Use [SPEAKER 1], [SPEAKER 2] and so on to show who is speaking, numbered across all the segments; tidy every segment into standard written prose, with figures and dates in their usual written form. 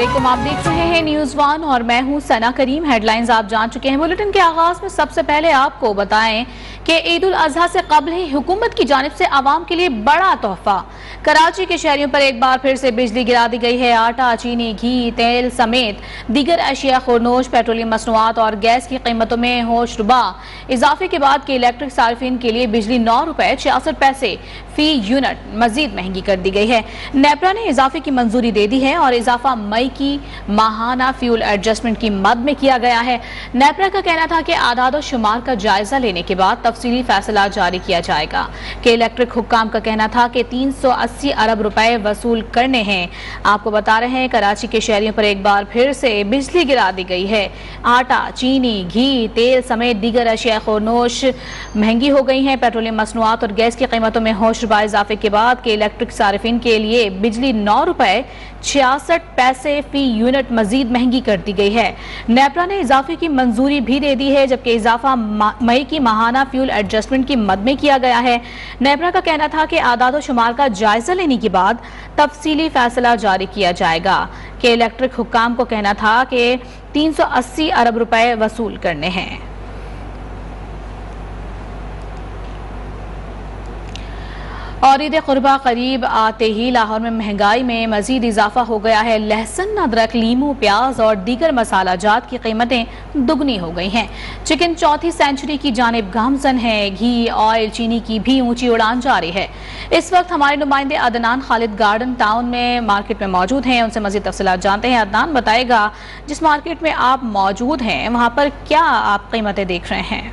[SPEAKER 1] अस्सलामुअलैकुम, आप देख रहे हैं न्यूज़ वन और मैं हूं सना करीम। हेडलाइंस आप जान चुके हैं। बुलेटिन के आगाज में सबसे पहले आपको बताएं कि ईद उल अजहा से कबल ही हुकूमत की जानिब से आवाम के लिए बड़ा तोहफा। कराची के शहरियों पर एक बार फिर से बिजली गिरा दी गई है। आटा, चीनी, घी, तेल समेत दीगर अशिया, खुरनोश, पेट्रोलियम मसनूआत और गैस की कीमतों में होशरुबा इजाफे के बाद के इलेक्ट्रिक सार्फिन के लिए बिजली 9 रुपए 66 पैसे फी यूनिट मजीद महंगी कर दी गई है। नेपरा ने इजाफे की मंजूरी दे दी है और इजाफा मई की माहाना फ्यूल एडजस्टमेंट की मद में किया गया है। नेपरा का कहना था कि आदाद और शुमार का जायजा लेने के बाद तफसीली फैसला जारी किया जाएगा। कि इलेक्ट्रिक हुक्काम का कहना था कि 380 अरब रुपए वसूल करने हैं। आपको बता रहे हैं कराची के शहरियों पर एक बार फिर से बिजली गिरा दी गई है। आटा, चीनी, घी, तेल समेत दीगर अशिया खुरनोश महंगी हो गई हैं। पेट्रोलियम मसनूआत और गैस की कीमतों में होशरुबा इजाफे के बाद के इलेक्ट्रिक सार्फिन के लिए बिजली 9 रुपए 66 पैसे फी यूनिट मजीद महंगी कर दी गई है। नेपरा ने इजाफे की मंजूरी भी दे दी है, जबकि इजाफा मई की माहाना फ्यूल एडजस्टमेंट की मद में किया गया है। नेपरा का कहना था कि आदाद शुमार का जायजा लेने के बाद तफसीली फैसला जारी किया जाएगा। कि इलेक्ट्रिक हुक्काम को कहना था कि 380 अरब रुपए वसूल करने हैं। और ईद कुर्बा करीब आते ही लाहौर में महंगाई में मजीद इजाफा हो गया है। लहसुन, अदरक, लीमू, प्याज और दीगर मसाला जात की कीमतें दुगनी हो गई हैं। चिकन चौथी सेंचुरी की जानिब गामजन है। घी, ऑयल, चीनी की भी ऊंची उड़ान जारी है। इस वक्त हमारे नुमाइंदे अदनान खालिद गार्डन टाउन में मार्केट में मौजूद हैं। उनसे मजीद तफसीलात जानते हैं। अदनान, बताएगा जिस मार्केट में आप मौजूद हैं वहाँ पर क्या आप कीमतें देख रहे हैं?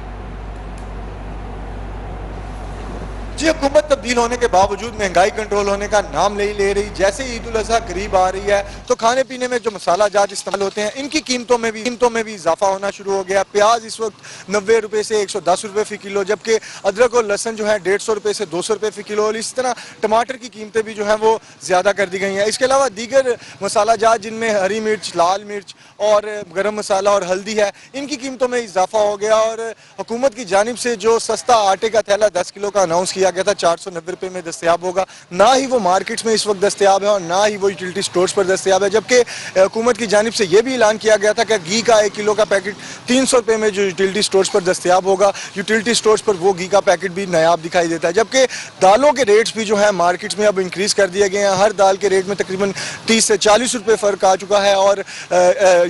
[SPEAKER 2] जी, हुकूमत तब्दील होने के बावजूद महंगाई कंट्रोल होने का नाम नहीं ले रही। जैसे ईद उल अजहा करीब आ रही है तो खाने पीने में जो मसाला जात इस्तेमाल होते हैं इनकी कीमतों में भी इजाफा होना शुरू हो गया। प्याज इस वक्त 90 रुपए से 110 रुपए फी किलो, जबकि अदरक और लहसन जो है 150 रुपए से 200 रुपए फी किलो। और इस तरह टमाटर की कीमतें भी जो है वो ज्यादा कर दी गई हैं। इसके अलावा दीगर मसाला जात जिनमें हरी मिर्च, लाल मिर्च और गरम मसाला और हल्दी है, इनकी कीमतों में इजाफा हो गया। और हुकूमत की जानिब से जो सस्ता आटे का थैला 10 किलो का अनाउंस किया गया था 490 रुपए में दस्तयाब होगा, ना ही वो मार्केट्स में इस वक्त दस्तयाब है और ना ही वो यूटिलिटी स्टोर्स पर दस्तयाब है। जबकि हुकूमत की जानिब से यह भी ऐलान किया गया था कि घी का 1 किलो का पैकेट 300 रुपए में जो यूटिलिटी स्टोर्स पर दस्तयाब होगा, यूटिलिटी स्टोर्स पर वो घी का पैकेट भी नायाब दिखाई देता है। जबकि दालों के रेट्स भी जो है मार्केट्स में अब इंक्रीज कर दिए गए हैं। हर दाल के रेट में तकरीबन 30 से 40 रुपए फर्क आ चुका है और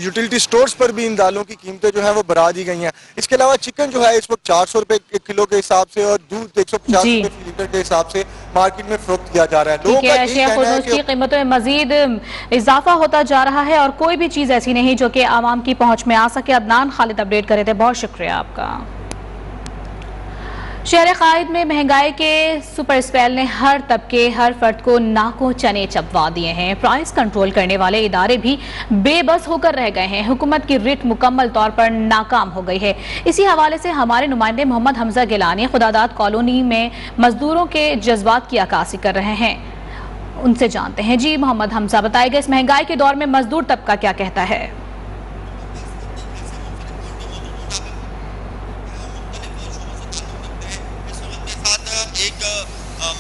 [SPEAKER 2] यूटिलिटी स्टोर्स पर भी इन दालों की कीमतें जो है वो बढ़ा दी गई हैं। इसके अलावा चिकन जो है इस वक्त 400 रुपए किलो के हिसाब से और दूध 150 रुपए लीटर के हिसाब से मार्केट में फरोख्त किया जा रहा है। लोगों का यही कहना है कि
[SPEAKER 1] कीमतों में मजीद इजाफा होता जा रहा है और कोई भी चीज ऐसी नहीं जो कि आवाम की पहुंच में आ सके। अदनान खालिद अपडेट करे थे, बहुत शुक्रिया आपका। शहर कायद में महंगाई के सुपर स्पेल ने हर तबके, हर फर्द को नाकों चने चबवा दिए हैं। प्राइस कंट्रोल करने वाले इदारे भी बेबस होकर रह गए हैं। हुकूमत की रिट मुकम्मल तौर पर नाकाम हो गई है। इसी हवाले से हमारे नुमाइंदे मोहम्मद हमजा गिलानी खुदादाद कॉलोनी में मजदूरों के जज्बात की अक्कासी कर रहे हैं। उनसे जानते हैं। जी मोहम्मद हमजा, बताएगा इस महंगाई के दौर में मजदूर तबका क्या कहता है?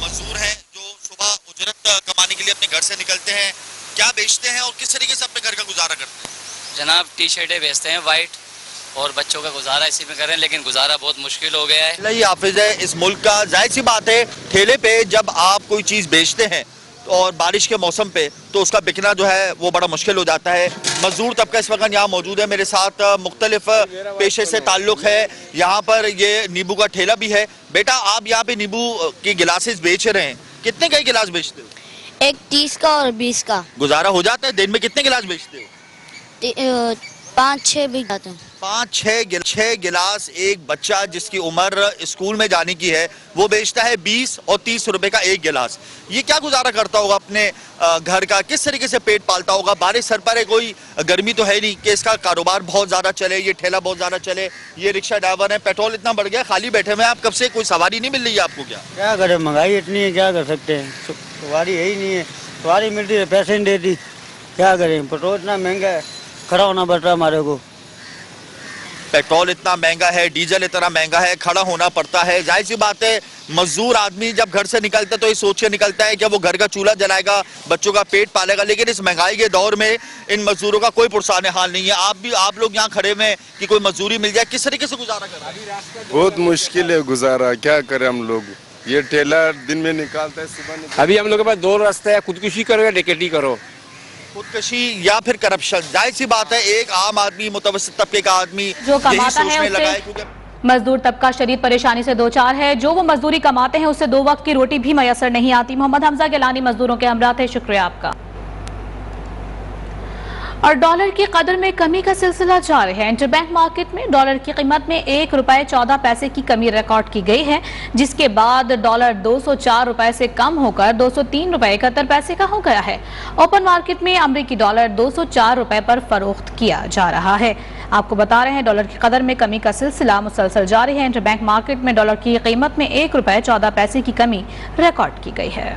[SPEAKER 3] मजदूर हैं जो सुबह उजरत कमाने के लिए अपने घर से निकलते हैं, क्या बेचते हैं और किस तरीके से अपने घर का गुजारा करते हैं?
[SPEAKER 4] जनाब टी शर्टें बेचते हैं वाइट और बच्चों का गुजारा इसी में कर रहे हैं, लेकिन गुजारा बहुत मुश्किल हो गया है।
[SPEAKER 3] ये हाफिज है इस मुल्क का। जाहिर सी बात है ठेले पे जब आप कोई चीज़ बेचते हैं और बारिश के मौसम पे तो उसका बिकना जो है वो बड़ा मुश्किल हो जाता है। मजदूर तबका इस वक्त यहाँ मौजूद है, मेरे साथ मुख्तलिफ पेशे से ताल्लुक़ है। यहाँ पर ये नींबू का ठेला भी है। बेटा, आप यहाँ पे नींबू की गिलासेस बेच रहे हैं, कितने का गिलास बेचते हो?
[SPEAKER 5] एक 30 का और 20 का।
[SPEAKER 3] गुजारा हो जाता है? दिन में कितने गिलास बेचते हो?
[SPEAKER 5] 5-6 भी जाते हैं।
[SPEAKER 3] 5-6 गिलास एक बच्चा जिसकी उम्र स्कूल में जाने की है वो बेचता है 20 और 30 रुपए का एक गिलास। ये क्या गुजारा करता होगा अपने घर का? किस तरीके से पेट पालता होगा? बारिश सर पर है, कोई गर्मी तो है नहीं कि इसका कारोबार बहुत ज्यादा चले, ये ठेला बहुत ज्यादा चले। ये रिक्शा ड्राइवर है, पेट्रोल इतना बढ़ गया, खाली बैठे हुए आप कब से, कोई सवारी नहीं मिल रही है आपको?
[SPEAKER 6] क्या करें, महंगाई इतनी है, क्या कर सकते हैं। सवारी है ही नहीं है, सवारी मिलती है पैसे नहीं देती, क्या करें। पेट्रोल इतना महंगा है, खड़ा होना पड़ रहा है हमारे को।
[SPEAKER 3] पेट्रोल इतना महंगा है, डीजल इतना महंगा है, खड़ा होना पड़ता है। जाहिर सी बात है, मजदूर आदमी जब घर से निकलता है तो ये सोच के निकलता है कि वो घर का चूल्हा जलाएगा, बच्चों का पेट पालेगा, लेकिन इस महंगाई के दौर में इन मजदूरों का कोई पुरसाने हाल नहीं है। आप लोग यहाँ खड़े में कि कोई मजदूरी मिल जाए, किस तरीके से गुजारा कर रहे हैं?
[SPEAKER 7] बहुत मुश्किल है गुजारा, क्या करें हम लोग। ये ठेला दिन में निकालता है, सुबह
[SPEAKER 8] अभी हम लोग के पास दो रास्ते है, खुदकुशी करो या डकैती करो।
[SPEAKER 3] खुदकशी या फिर करप्शन। जाहिर सी बात है, एक आम आदमी, मुतवस्सित तबके का आदमी
[SPEAKER 1] जो
[SPEAKER 3] यही
[SPEAKER 1] कमाता है
[SPEAKER 3] सोचने लगा है,
[SPEAKER 1] उससे
[SPEAKER 3] क्योंकि
[SPEAKER 1] मजदूर तबका शदीद परेशानी से दो चार है। जो वो मजदूरी कमाते हैं उससे 2 वक्त की रोटी भी मैसर नहीं आती। मोहम्मद हमजा गिलानी मजदूरों के हमरा थे, शुक्रिया आपका। और डॉलर की कदर में कमी का सिलसिला जारी है। इंटरबैंक मार्केट में डॉलर की कीमत में 1 रुपये 14 पैसे की कमी रिकॉर्ड की गई है, जिसके बाद डॉलर 204 रुपए से कम होकर 203 रुपए 71 पैसे का हो गया है। ओपन मार्केट में अमरीकी डॉलर 204 रुपए पर फरोख्त किया जा रहा है। आपको बता रहे हैं, डॉलर की कदर में कमी का सिलसिला मुसलसल जारी है। इंटरबैंक मार्केट में डॉलर की कीमत में 1 रुपये 14 पैसे की कमी रिकॉर्ड की गई है।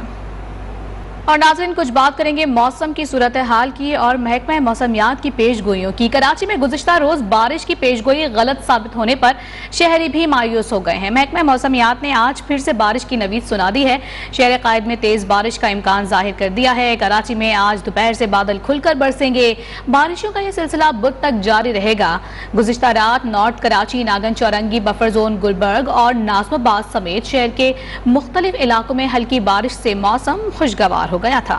[SPEAKER 1] और नाज़रीन, कुछ बात करेंगे मौसम की सूरत हाल की और महकमा मौसमियात की पेशगोइयों की। कराची में गुज़िश्ता रोज बारिश की पेशगोई गलत साबित होने पर शहरी भी मायूस हो गए हैं। महकमा मौसमियात ने आज फिर से बारिश की नवीद सुना दी है। शहर कायद में तेज बारिश का इम्कान जाहिर कर दिया है। कराची में आज दोपहर से बादल खुलकर बरसेंगे। बारिशों का यह सिलसिला बुध तक जारी रहेगा। गुज़िश्ता रात north Karachi, Nagan Chowrangi, buffer zone Gulberg और नाज़िमाबाद समेत शहर के मुख्तलिफ इलाकों में हल्की बारिश से मौसम खुशगवार हो गया था।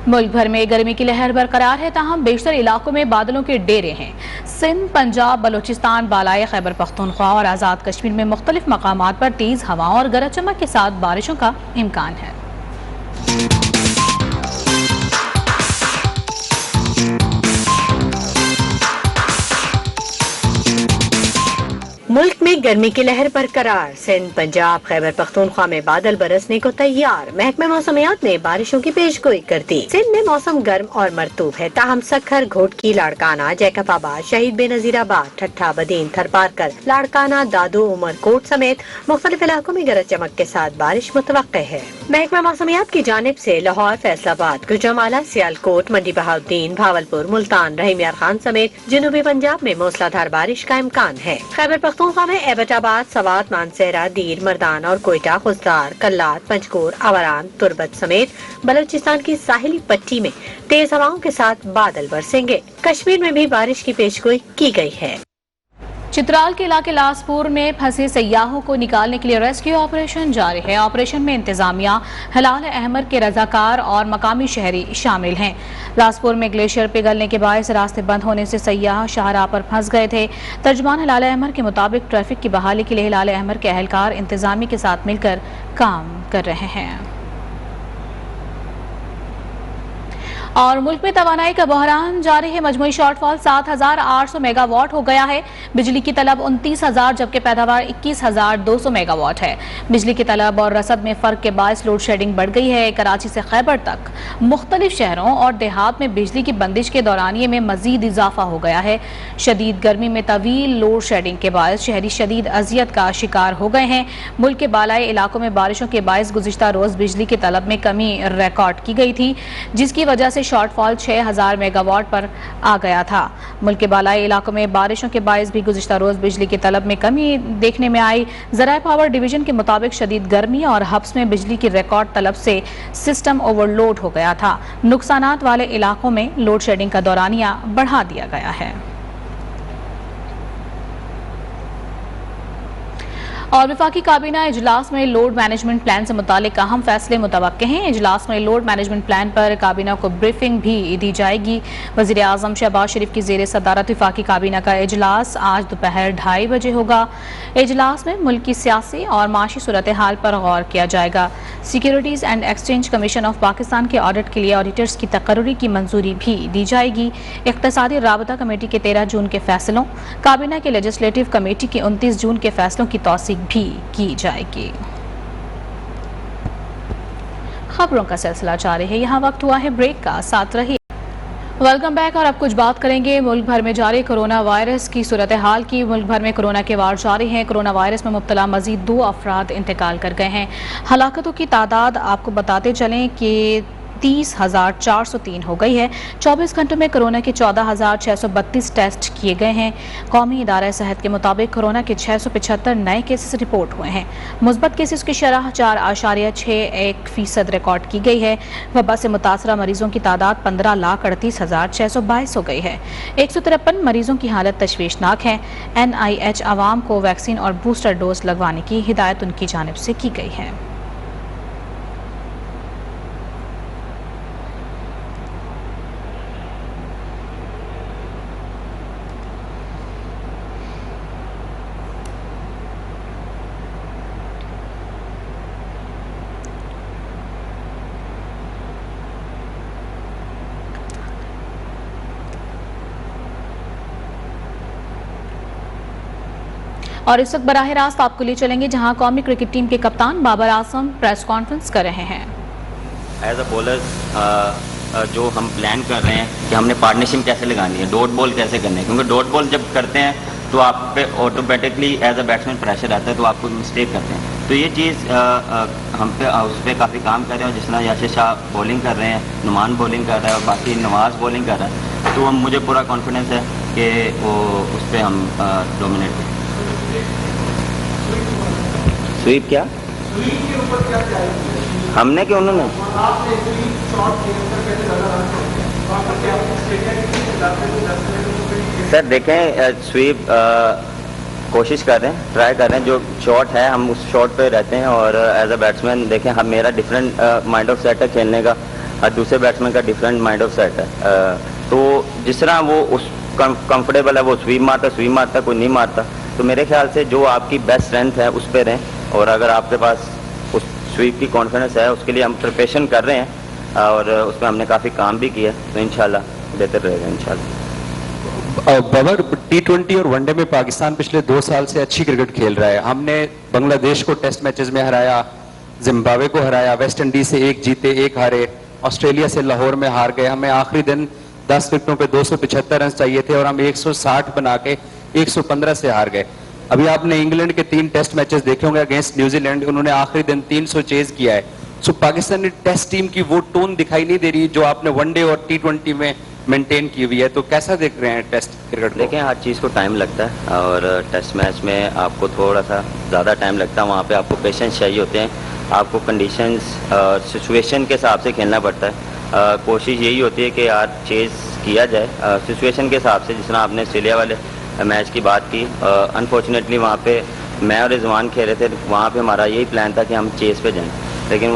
[SPEAKER 1] मुल्क भर में गर्मी की लहर बरकरार है, ताहम बेशतर इलाकों में बादलों के डेरे हैं। सिंध, पंजाब, बलोचिस्तान, बालाई खैबर पख्तूनख्वा और आज़ाद कश्मीर में मुख्तलिफ मकामात पर तेज हवाओं और गरज चमक के साथ बारिशों का इम्कान है।
[SPEAKER 9] मुल्क में गर्मी की लहर बरकरार। सिंध, पंजाब, खैबर पख्तूनख्वा में बादल बरसने को तैयार। महकमा मौसमियात ने बारिशों की पेशगोई कर दी। सिंध में मौसम गर्म और मरतूब है, ताहम सखर, घोटकी, लाड़काना, जैकबाबाद, शहीद बेनजीराबाद, ठट्ठा, बदीन, थरपारकर, लाड़काना, दादू, उमरकोट समेत मुख्तलिफ इलाकों में गरज चमक के साथ बारिश मुतवक्के है। महकमा मौसमियात की जानिब से लाहौर, फैसलाबाद, गुजरांवाला, सियालकोट, मंडी बहाउद्दीन, भावलपुर, मुल्तान, रहीम यार खान समेत जनूबी पंजाब में मूसलाधार बारिश का इम्कान है। खैबर पख्तूनख्वा में एबटाबाद, सवात, मानसेरा, दीर, मर्दान और कोयटा, खुजदार, कल्लात, पंचकोर, अवरान, तुर्बत समेत बलोचिस्तान की साहिली पट्टी में तेज हवाओं के साथ बादल बरसेंगे। कश्मीर में भी बारिश की पेशगोई की गई है।
[SPEAKER 1] चित्राल के इलाके लासपुर में फंसे सयाहों को निकालने के लिए रेस्क्यू ऑपरेशन जारी है। ऑपरेशन में इंतजामिया, हिलाल अहमद के रजाकार और मकामी शहरी शामिल हैं। लासपुर में ग्लेशियर पिघलने के बायस रास्ते बंद होने से सयाह शाहराह पर फंस गए थे। तर्जुमान हिलाल अहमद के मुताबिक ट्रैफिक की बहाली के लिए हिलाल अहमद के अहलकार इंतजामी के साथ मिलकर काम कर रहे हैं। और मुल्क में तवानाई का बहरान जारी है। मजमूई शॉर्टफॉल 7,800 मेगावाट हो गया है। बिजली की तलब 29,000 जबकि पैदावार 21,200 मेगावाट है। बिजली की तलब और रसद में फर्क के बायस लोड शेडिंग बढ़ गई है। कराची से खैबर तक मुख्तलिफ शहरों और देहात में बिजली की बंदिश के दौरानिये में मजीद इजाफा हो गया है। शदीद गर्मी में तवील लोड शेडिंग के बायस शहरी शदीद अजियत का शिकार हो गए हैं। मुल्क के बालाई इलाकों में बारिशों के बायस गुज़िश्ता रोज बिजली की तलब में कमी रिकॉर्ड की गई थी, जिसकी वजह से शॉर्टफॉल 6,000 मेगावाट पर आ गया था। मुल्क के बालाई इलाकों में बारिशों के बायस भी गुज़िश्ता रोज बिजली की तलब में कमी देखने में आई। ज़राए पावर डिवीजन के मुताबिक शदीद गर्मी और हब्स में बिजली की रिकॉर्ड तलब से सिस्टम ओवरलोड हो गया था। नुकसानात वाले इलाकों में लोड शेडिंग का दौरानिया बढ़ा दिया गया है। और वफाकी काबीना इजलास में लोड मैनेजमेंट प्लान से मुतालिक अहम फैसले मुतवक्के हैं। इजलास में लोड मैनेजमेंट प्लान पर काबीना को ब्रीफिंग भी दी जाएगी। वज़ीर आज़म शहबाज शरीफ की ज़ेर सदारत वफाकी काबीना का इजलास आज दोपहर 2:30 बजे होगा। इजलास में मुल्क की सियासी और माशी सूरत हाल पर गौर किया जाएगा। Securities and exchange commission of Pakistan के ऑडिट के लिए ऑडिटर्स की तकर्री की मंजूरी भी दी जाएगी। इक़्तिसादी राबता कमेटी के 13 जून के फैसलों, काबीना के लेजिस्लेटिव कमेटी के 29 जून के फैसलों की तौसीक भी की जाएगी। खबरों का सिलसिला जारी है। यहाँ वक्त हुआ है ब्रेक का, साथ रहिए। Welcome back. और अब कुछ बात करेंगे मुल्क भर में जारी कोरोना वायरस की सूरत हाल की। मुल्क भर में कोरोना के वार जारी हैं। कोरोना वायरस में मुब्तला मजीद 2 अफराद इंतकाल कर गए हैं। हलाकतों की तादाद आपको बताते चलें कि 30,403 हो गई है। 24 घंटों में कोरोना के 14,632 टेस्ट किए गए हैं। कौमी इदारा सेहत के मुताबिक कोरोना के 675 नए केसेस रिपोर्ट हुए हैं। मुस्बत केसेस की शरह 4.61% रिकॉर्ड की गई है। वबा से मुतासरा मरीजों की तादाद 15,38,622 हो गई है। 153 मरीजों की हालत तशवीशनाक है। NIH आवाम को वैक्सीन और बूस्टर डोज लगवाने की हिदायत उनकी जानिब से की गई है। और इस वक्त बराह रास्त आपको ले चलेंगे जहां कौमी क्रिकेट टीम के कप्तान बाबर आजम प्रेस कॉन्फ्रेंस कर रहे हैं।
[SPEAKER 10] एज अ बॉलर जो हम प्लान कर रहे हैं कि हमने पार्टनरशिप कैसे लगानी है, डॉट बॉल कैसे करनी है, क्योंकि डॉट बॉल जब करते हैं तो आप पे automatically as a batsman pressure आता है, तो आपको मिस्टेक करते हैं। तो ये चीज़ हम पे उस पर काफ़ी काम कर रहे हैं। जिस तरह याशिर शाह बॉलिंग कर रहे हैं, नुमान बॉलिंग कर रहा है और बाकी नवाज बॉलिंग कर रहा है, तो मुझे पूरा कॉन्फिडेंस है कि वो उस पर हम डोमिनेट करें। स्वीप क्या हमने कि उन्होंने? सर देखें, स्वीप कोशिश कर रहे हैं, ट्राई कर रहे हैं। जो शॉट है हम उस शॉट पे रहते हैं और एज अ बैट्समैन देखें हम मेरा डिफरेंट माइंड ऑफ सेट है खेलने का और दूसरे बैट्समैन का डिफरेंट माइंड ऑफ सेट है। तो जिस तरह वो उस कंफर्टेबल है वो स्वीप मारता कोई नहीं मारता। तो मेरे ख्याल से जो आपकी बेस्ट स्ट्रेंथ है उस पर रहें और अगर आपके पास उस स्वीप की कॉन्फिडेंस है उसके लिए हम प्रिपरेशन कर रहे हैं और उसमें हमने काफ़ी काम भी किया, तो इंशाल्लाह बेहतर रहेगा इंशाल्लाह।
[SPEAKER 11] बाबर, T20 और वनडे में पाकिस्तान पिछले 2 साल से अच्छी क्रिकेट खेल रहा है। हमने बांग्लादेश को टेस्ट मैचेस में हराया, जिम्बाब्वे को हराया, वेस्ट इंडीज से 1 जीते 1 हारे, ऑस्ट्रेलिया से लाहौर में हार गए। हमें आखिरी दिन 10 विकेटों पे 275 रन चाहिए थे और हम 160 बना के 115 से हार गए। अभी आपने इंग्लैंड के 3 टेस्ट मैचेस देखे होंगे अगेंस्ट न्यूजीलैंड, उन्होंने आखिरी दिन 300 चेज किया है। सो पाकिस्तानी टेस्ट टीम की वो टोन दिखाई नहीं दे रही जो आपने वनडे और T20 में मेंटेन की हुई है। तो कैसा देख रहे हैं टेस्ट क्रिकेट?
[SPEAKER 10] देखें, हर चीज़ को टाइम लगता है और टेस्ट मैच में आपको थोड़ा सा ज़्यादा टाइम लगता है। वहाँ पे आपको पेशेंस चाहिए होते हैं, आपको कंडीशंस सिचुएशन के हिसाब से खेलना पड़ता है। कोशिश यही होती है कि यार चेज किया जाए सिचुएशन के हिसाब से। जिस तरह आपने ऑस्ट्रेलिया वाले मैच की बात की, अनफॉर्चुनेटली वहाँ पे मैं और रिजवान खेल रहे थे, वहाँ पे हमारा यही प्लान था कि हम चेस पे जाएं, लेकिन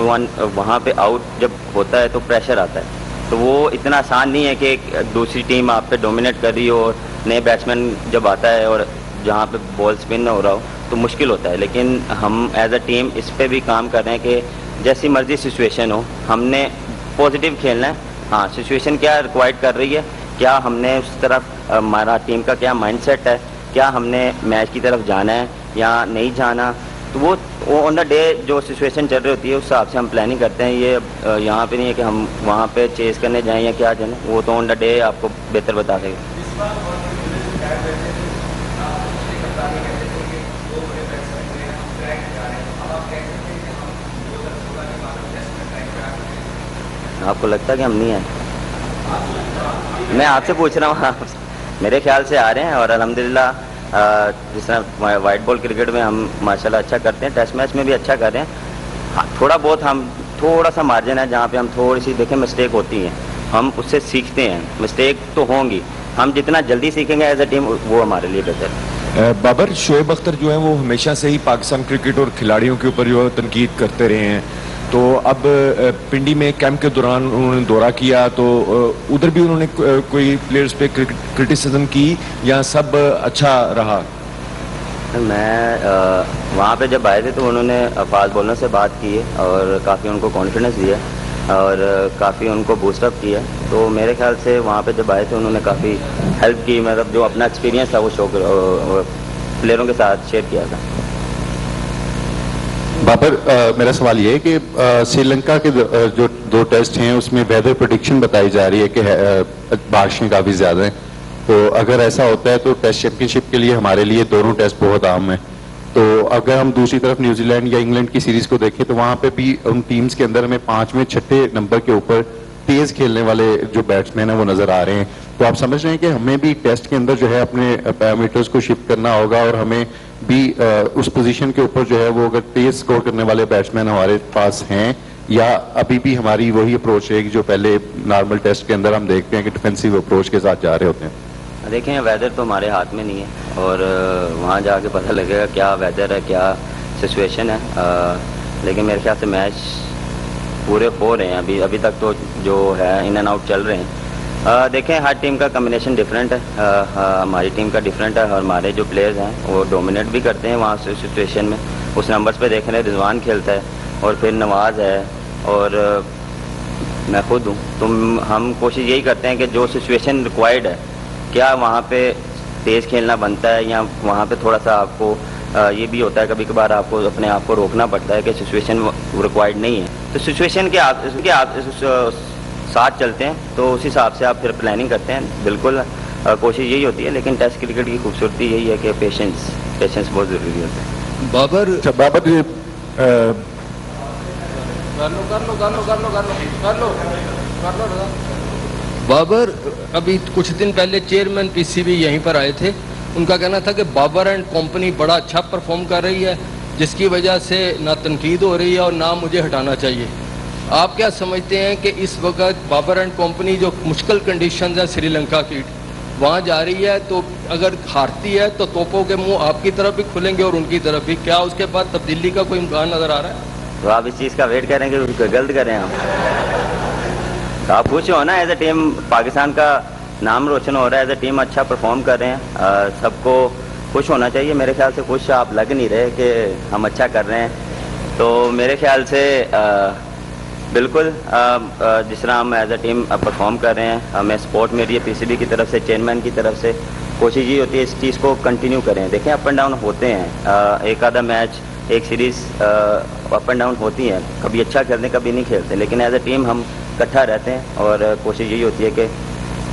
[SPEAKER 10] वहाँ पे आउट जब होता है तो प्रेशर आता है। तो वो इतना आसान नहीं है कि एक दूसरी टीम आप पे डोमिनेट कर रही हो और नए बैट्समैन जब आता है और जहाँ पे बॉल स्पिन हो रहा हो तो मुश्किल होता है। लेकिन हम एज अ टीम इस पर भी काम कर रहे हैं कि जैसी मर्जी सिचुएशन हो हमने पॉजिटिव खेलना है। हाँ, सिचुएशन क्या रिक्वायर्ड कर रही है, क्या हमने उस तरफ हमारा टीम का क्या माइंडसेट है, क्या हमने मैच की तरफ जाना है या नहीं जाना, तो वो ऑन द डे जो सिचुएशन चल रही होती है उस हिसाब से हम प्लानिंग करते हैं। ये यहाँ पे नहीं है कि हम वहाँ पे चेस करने जाएं या क्या जाएं, वो तो ऑन द डे आपको बेहतर बता देगा। आपको लगता है कि हम नहीं आए? मैं आपसे पूछ रहा हूँ, मेरे ख्याल से आ रहे हैं और अल्हम्दुलिल्लाह जिस तरह वाइट बॉल क्रिकेट में हम माशाल्लाह अच्छा करते हैं, टेस्ट मैच में भी अच्छा कर रहे हैं। हाँ, थोड़ा बहुत हम थोड़ा सा मार्जिन है जहाँ पे हम थोड़ी सी देखें मिस्टेक होती है, हम उससे सीखते हैं। मिस्टेक तो होंगी, हम जितना जल्दी सीखेंगे एज अ टीम वो हमारे लिए बेहतर है।
[SPEAKER 12] बाबर, शोएब अख्तर जो है वो हमेशा से ही पाकिस्तान क्रिकेट और खिलाड़ियों के ऊपर जो है तनकीद करते रहे हैं। तो अब पिंडी में कैंप के दौरान उन्होंने दौरा किया तो उधर भी उन्होंने कोई प्लेयर्स पे क्रिटिसिज्म की या सब अच्छा रहा?
[SPEAKER 10] मैं वहाँ पे जब आए थे तो उन्होंने फास्ट बॉलर से बात की है और काफ़ी उनको कॉन्फिडेंस दिया और काफ़ी उनको बूस्टअप किया। तो मेरे ख्याल से वहाँ पे जब आए थे उन्होंने काफ़ी हेल्प की, मतलब जो अपना एक्सपीरियंस था वो शो प्लेयरों के साथ शेयर किया था।
[SPEAKER 11] बाबर, मेरा सवाल ये है कि श्रीलंका के जो 2 टेस्ट हैं उसमें वेदर प्रेडिक्शन बताई जा रही है कि बारिशें काफ़ी ज़्यादा हैं, तो अगर ऐसा होता है तो टेस्ट चैंपियनशिप के लिए हमारे लिए दोनों टेस्ट बहुत अहम हैं। तो अगर हम दूसरी तरफ न्यूजीलैंड या इंग्लैंड की सीरीज को देखें तो वहां पे भी उन टीम्स के अंदर हमें 5वें 6ठे नंबर के ऊपर तेज खेलने वाले जो बैट्समैन हैं वो नजर आ रहे हैं। तो आप समझ रहे हैं कि हमें भी टेस्ट के अंदर जो है अपने पैरामीटर्स को शिफ्ट करना होगा और हमें भी उस पोजीशन के ऊपर जो है वो अगर तेज स्कोर करने वाले बैट्समैन हमारे पास हैं, या अभी भी हमारी वही अप्रोच है कि जो पहले नॉर्मल टेस्ट के अंदर हम देखते हैं कि डिफेंसिव अप्रोच के साथ जा रहे होते हैं।
[SPEAKER 10] देखें, वेदर तो हमारे हाथ में नहीं है और वहाँ जाके पता लगेगा क्या वेदर है, क्या सिचुएशन है। लेकिन मेरे ख्याल से मैच पूरे हो रहे हैं अभी तक तो जो है इन एंड आउट चल रहे हैं। देखें, हर टीम का कम्बिनेशन डिफरेंट है। हमारी टीम का डिफरेंट है और हमारे जो प्लेयर्स हैं वो डोमिनेट भी करते हैं वहाँ से सिचुएशन में। उस नंबर्स पे देख रहे हैं, रिजवान खेलता है और फिर नवाज़ है और मैं खुद हूँ। तो हम कोशिश यही करते हैं कि जो सिचुएशन रिक्वायर्ड है, क्या वहाँ पे तेज़ खेलना बनता है या वहाँ पे थोड़ा सा आपको ये भी होता है कभी कभार आपको अपने आप को रोकना पड़ता है कि सिचुएशन रिक्वायर्ड नहीं है, तो सिचुएशन के आप साथ चलते हैं, तो उस हिसाब से आप फिर प्लानिंग करते हैं। बिल्कुल कोशिश यही होती है, लेकिन टेस्ट क्रिकेट की खूबसूरती यही है कि पेशेंस बहुत ज़रूरी होता है।
[SPEAKER 12] बाबर ये
[SPEAKER 8] बाबर अभी कुछ दिन पहले चेयरमैन पीसीबी यहीं पर आए थे। उनका कहना था कि बाबर एंड कंपनी बड़ा अच्छा परफॉर्म कर रही है, जिसकी वजह से ना तनकीद हो रही है और ना मुझे हटाना चाहिए। आप क्या समझते हैं कि इस वक्त बाबर एंड कंपनी जो मुश्किल कंडीशंस है श्रीलंका की, वहाँ जा रही है, तो अगर हारती है तो तोपों के मुंह आपकी तरफ भी खुलेंगे और उनकी तरफ भी? क्या उसके बाद तब्दीली का कोई इम्कान नजर आ रहा है?
[SPEAKER 10] तो आप इस चीज़ का वेट करेंगे, गलत करें हम। तो आप खुश हो ना, एज ए टीम पाकिस्तान का नाम रोशन हो रहा है, एज ए टीम अच्छा परफॉर्म कर रहे हैं, सबको खुश होना चाहिए। मेरे ख्याल से खुश आप लग नहीं रहे कि हम अच्छा कर रहे हैं। तो मेरे ख्याल से बिल्कुल जिस तरह हम एज ए टीम परफॉर्म कर रहे हैं, हमें सपोर्ट मिल रही है पीसीबी की तरफ से, चेयरमैन की तरफ से। कोशिश ये होती है इस चीज़ को कंटिन्यू करें। देखें, अप एंड डाउन होते हैं, एक आधा मैच, एक सीरीज़ अप एंड डाउन होती हैं, कभी अच्छा खेलते हैं कभी नहीं खेलते, लेकिन एज ए टीम हम इकट्ठा रहते हैं और कोशिश यही होती है कि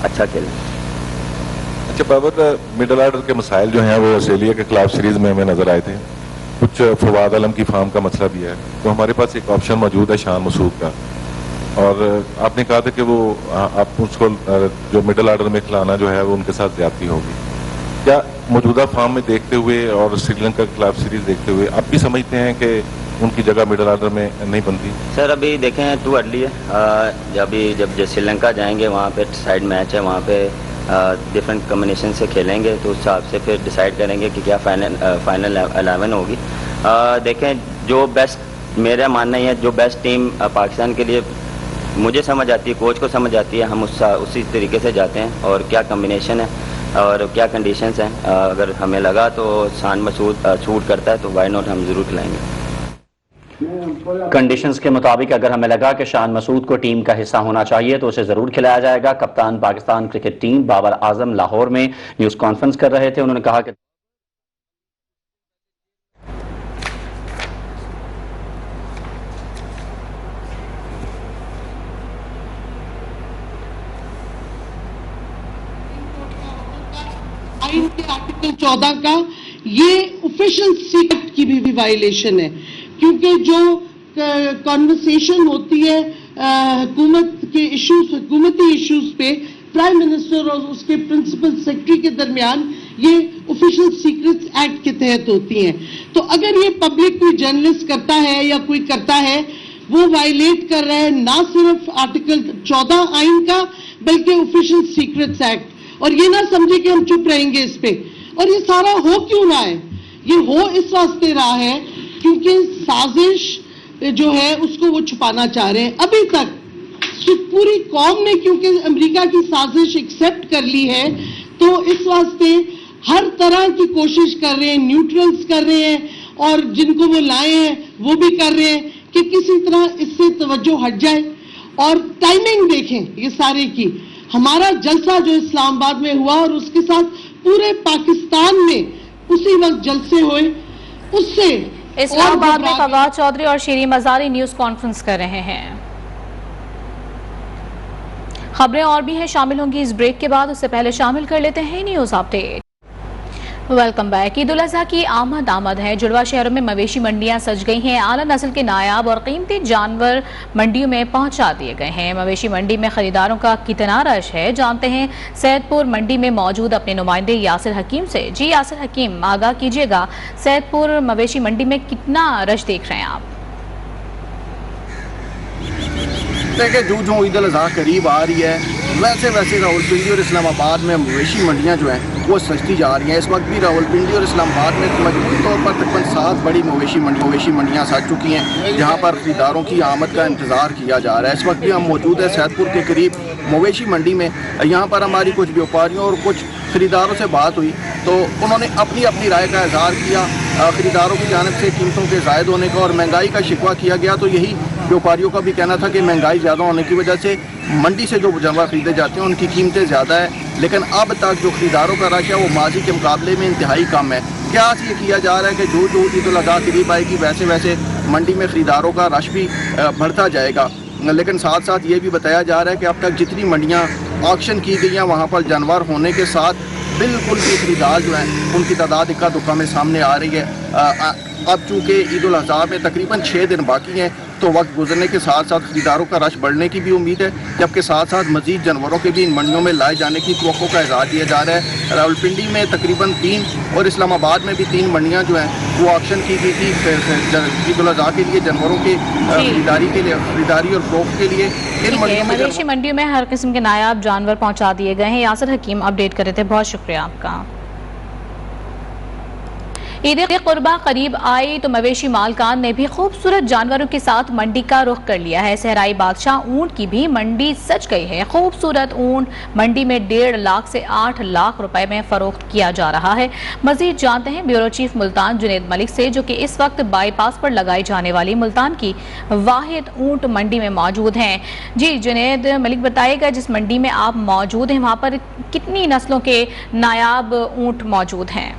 [SPEAKER 10] अच्छा खेलें।
[SPEAKER 12] अच्छा बाबर, मिडल ऑर्डर के मसाइल जो हैं वो ऑस्ट्रेलिया के खिलाफ सीरीज में हमें नजर आए थे। कुछ फवाद आलम की फार्म का मसला भी है, तो हमारे पास एक ऑप्शन मौजूद है शान मसूद का, और आपने कहा था कि वो आप उसको जो मिडल ऑर्डर में खिलाना जो है वो उनके साथ ज्यादती होगी। क्या मौजूदा फार्म में देखते हुए और श्रीलंका के खिलाफ सीरीज देखते हुए आप भी समझते हैं कि उनकी जगह मिडल ऑर्डर में नहीं बनती?
[SPEAKER 10] सर अभी देखें, टू अर्ली है। जब श्रीलंका जाएंगे वहाँ पे साइड मैच है, वहाँ पे डिफरेंट कम्बिनेशन से खेलेंगे, तो उस हिसाब से फिर डिसाइड करेंगे कि क्या फाइनल 11 होगी। देखें, जो बेस्ट, मेरा मानना है जो बेस्ट टीम पाकिस्तान के लिए मुझे समझ आती है, कोच को समझ आती है, हम उसी तरीके से जाते हैं। और क्या कम्बिनेशन है और क्या कंडीशंस हैं, अगर हमें लगा तो शान मसूद शूट करता है तो वाई नॉट, हम ज़रूर खिलाएंगे।
[SPEAKER 13] कंडीशंस के मुताबिक अगर हमें लगा कि शान मसूद को टीम का हिस्सा होना चाहिए तो उसे जरूर खिलाया जाएगा। कप्तान पाकिस्तान क्रिकेट टीम बाबर आजम लाहौर में न्यूज कॉन्फ्रेंस कर रहे थे। उन्होंने कहा कि
[SPEAKER 14] आइन के आर्टिकल 14 का ये ऑफिशियल सीक्रेट की भी वायलेशन है, क्योंकि जो कॉन्वर्सेशन होती है हुकूमत के इश्यूज, हुकूमती इश्यूज पे प्राइम मिनिस्टर और उसके प्रिंसिपल सेक्रेटरी के दरमियान, ये ऑफिशियल सीक्रेट्स एक्ट के तहत होती हैं। तो अगर ये पब्लिक कोई जर्नलिस्ट करता है या कोई करता है, वो वायलेट कर रहा है ना सिर्फ आर्टिकल 14 आइन का, बल्कि ऑफिशियल सीक्रेट्स एक्ट। और ये ना समझे कि हम चुप रहेंगे इस पे। और ये सारा हो क्यों रहा है? ये हो इस वास्ते रहा है क्योंकि साजिश जो है उसको वो छुपाना चाह रहे हैं। अभी तक पूरी कौम ने क्योंकि अमेरिका की साजिश एक्सेप्ट कर ली है, तो इस वास्ते हर तरह की कोशिश कर रहे हैं, न्यूट्रल्स कर रहे हैं, और जिनको वो लाए हैं वो भी कर रहे हैं कि किसी तरह इससे तवज्जो हट जाए। और टाइमिंग देखें ये सारे की, हमारा जलसा जो इस्लामाबाद में हुआ और उसके साथ पूरे पाकिस्तान में उसी वक्त जलसे हुए, उससे
[SPEAKER 1] इस्लामाबाद में फवाद चौधरी और शीरी मजारी न्यूज कॉन्फ्रेंस कर रहे हैं। खबरें और भी हैं, शामिल होंगी इस ब्रेक के बाद। उससे पहले शामिल कर लेते हैं news update. Welcome back. Eid ul Azha की आमद है। जुड़वा शहरों में मवेशी मंडियां सज गई हैं। आला नस्ल के नायाब और कीमती जानवर मंडियों में पहुंचा दिए गए हैं। मवेशी मंडी में खरीदारों का कितना रश है, जानते हैं सैदपुर मंडी में मौजूद अपने नुमाइंदे यासिर हकीम से। जी यासिर हकीम, आगाह कीजिएगा, सैदपुर मवेशी मंडी में कितना रश देख रहे हैं आप?
[SPEAKER 15] देखिए, जो ईद उल अज़हा करीब आ रही है, वैसे रावलपिंडी और इस्लामाबाद में मवेशी मंडियाँ जो हैं वो सजती जा रही हैं। इस वक्त भी रावलपिंडी और इस्लामाबाद में मजबूती तौर पर तकरीबन 7 बड़ी मवेशी मंडियाँ सज चुकी हैं, जहाँ पर खरीदारों की आमद का इंतज़ार किया जा रहा है। इस वक्त भी हम मौजूद है सैदपुर के करीब मवेशी मंडी में। यहाँ पर हमारी कुछ व्यापारियों और कुछ खरीदारों से बात हुई तो उन्होंने अपनी अपनी राय का इज़हार किया। खरीदारों की जानिब से कीमतों के ज़ायद होने का और महंगाई का शिकवा किया गया, तो यही व्यापारियों का भी कहना था कि महंगाई ज़्यादा होने की वजह से मंडी से जो जानवर खरीदे जाते हैं उनकी कीमतें ज़्यादा है, लेकिन अब तक जो खरीदारों का रश है वो माजी के मुकाबले में इंतहाई कम है। क्या ये किया जा रहा है कि जो ईद उल अज़हा करीब आएगी वैसे मंडी में खरीदारों का रश भी बढ़ता जाएगा, लेकिन साथ साथ ये भी बताया जा रहा है कि अब तक जितनी मंडियाँ ऑक्शन की गई हैं वहाँ पर जानवर होने के साथ बिल्कुल भी खरीदार जो हैं उनकी तादाद इक्का दुक्का में सामने आ रही है। अब चूँकि ईद उल अज़हा में तकरीबन 6 दिन बाकी हैं, तो वक्त गुजरने के साथ साथ खरीदारों का रश बढ़ने की भी उम्मीद है, जबकि साथ साथ मजीद जानवरों के भी इन मंडियों में लाए जाने की तवक्को का इज़हार दिया जा रहा है। रावलपिंडी में तकरीबन 3 और इस्लामाबाद में भी 3 मंडियाँ जो हैं वो ऑक्शन की गई थी ईद उल अज़हा के लिए, जानवरों के खरीदारी और फरोख्त के लिए। इन
[SPEAKER 1] मवेशी मंडियों में हर किस्म के नायाब जानवर पहुँचा दिए गए हैं। यासिर हकीम अपडेट कर रहे थे, बहुत शुक्रिया आपका। ईद कुर्बा करीब आई तो मवेशी मालकान ने भी खूबसूरत जानवरों के साथ मंडी का रुख कर लिया है। सहराई बादशाह ऊंट की भी मंडी सज गई है। खूबसूरत ऊंट मंडी में 1.5 लाख से 8 लाख रुपए में फरोख्त किया जा रहा है। मजीद जानते हैं ब्यूरो चीफ मुल्तान जुनेद मलिक से, जो कि इस वक्त बाईपास पर लगाई जाने वाली मुल्तान की वाहिद ऊंट मंडी में मौजूद हैं। जी जुनेद मलिक, बताइएगा जिस मंडी में आप मौजूद हैं वहाँ पर कितनी नस्लों के नायाब ऊंट मौजूद हैं?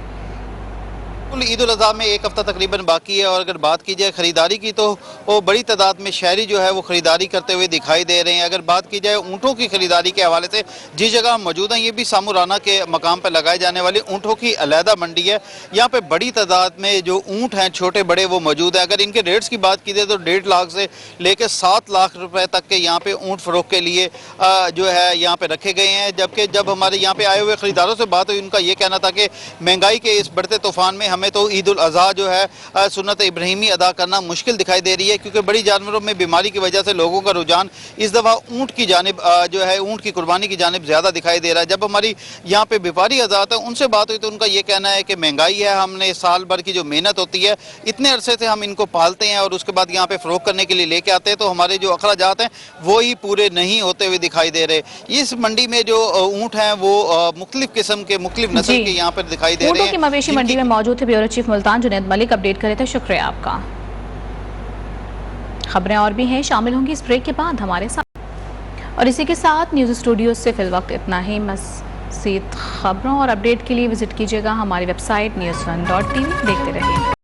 [SPEAKER 16] ईद उल अज़हा में 1 हफ्ता तकरीबन बाकी है और अगर बात की जाए ख़रीदारी की तो वो बड़ी तादाद में शहरी जो है वो ख़रीदारी करते हुए दिखाई दे रहे हैं। अगर बात की जाए ऊँटों की ख़रीदारी के हवाले से, जिस जगह हम मौजूद हैं ये भी सामुराना के मकाम पर लगाए जाने वाली ऊँटों की अलहदा मंडी है। यहाँ पे बड़ी तादाद में जो ऊँट हैं छोटे बड़े वो मौजूद हैं। अगर इनके रेट्स की बात की जाए तो 1.5 लाख से लेकर 7 लाख रुपए तक के यहाँ पे ऊँट फ़रोख्त के लिए जो है यहाँ पे रखे गए हैं। जबकि जब हमारे यहाँ पे आए हुए ख़रीदारों से बात हुई, उनका ये कहना था कि महंगाई के इस बढ़ते तूफान में हमें तो ईद उल अज़हा जो है सुन्नत इब्राहिमी अदा करना मुश्किल दिखाई दे रही है, क्योंकि बड़ी जानवरों में बीमारी की वजह से लोगों का रुझान इस दफ़ा ऊँट की जानिब जो है ऊँट की कुर्बानी की जानिब ज़्यादा दिखाई दे रहा है। जब हमारी यहाँ पे व्यापारी आज़ाद है उनसे बात हुई तो उनका ये कहना है कि महंगाई है, हमने साल भर की जो मेहनत होती है इतने अरसे से हम इनको पालते हैं और उसके बाद यहाँ पे फ़रोख्त करने के लिए लेके आते हैं, तो हमारे जो अखराजात हैं वो ही पूरे नहीं होते हुए दिखाई दे रहे। इस मंडी में जो ऊँट हैं वो मुख्तलिफ किस्म के मुख्तलिफ नस्ल के यहाँ पर दिखाई दे रहे हैं।
[SPEAKER 1] मवेशी मंडी में मौजूद थे bureau chief Multan Junaid Malik, update करे थे, शुक्रिया आपका। खबरें और भी हैं, शामिल होंगी इस ब्रेक के बाद हमारे साथ। और इसी के साथ न्यूज़ स्टूडियो से फिल वक्त इतना ही। मज़ीद खबरों और अपडेट के लिए विजिट कीजिएगा हमारी वेबसाइट news1.tv। देखते रहिए।